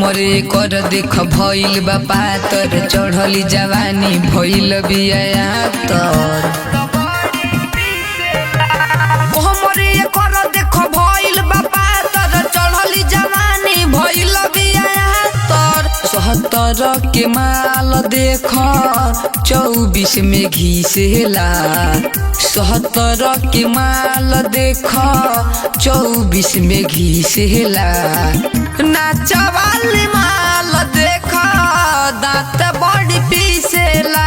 हमरे कर देख भइल बा पातर चढ़ली जवानी भइल बिया तर हमरे कर देख भइल बा पातर चढ़ली जवानी भइल बिया तर 77 के माल देख 24 में घिसेला 77 के माल देख 24 में घिसेला नाचवाली माल देख दांत बड़ी पीसेला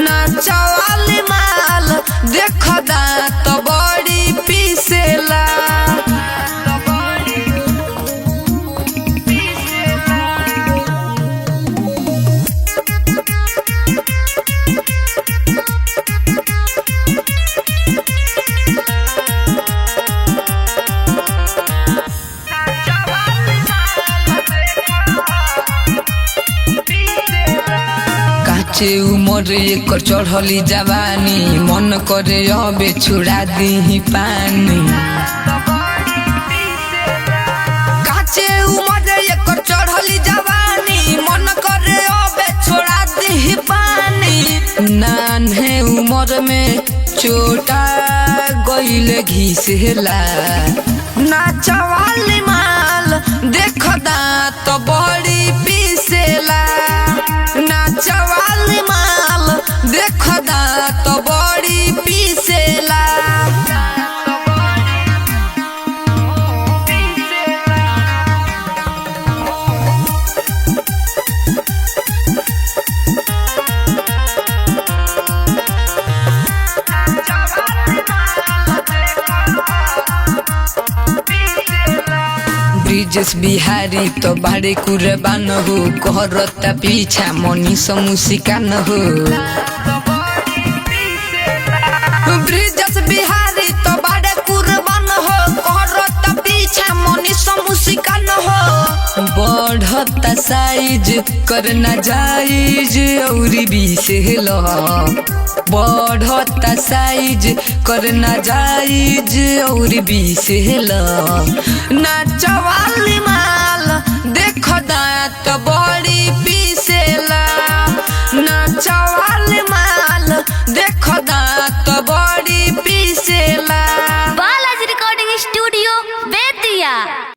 नाचवाली माल देख दांत बड़ी पीसेला काचे उमर एकर चढ़ली जवानी मन करे अबे छुड़ा दी पानी काचे उमर एकर चढ़ली जवानी मन करे अबे छोड़ा दी पानी नान्हे उमर में चोटा गइल घिसेला नाचवाली माल देख दांत बड़ी पीसेला नाचवाली माल देख दांत बड़ी पीसेला ब्रिजेश बिहारी तो बाड़े कुर्बान हो कहरता पीछा मनीष मुस्कान हो ब्रिजेश बिहारी तो बाड़े कुर्बान हो कहरता पीछा मनीष मुस्कान हो बढ़ता साइज करना जायज औरी बिसेल बढ़ता साइज करना जायज और बिसेल नाचवाली माल देख दांत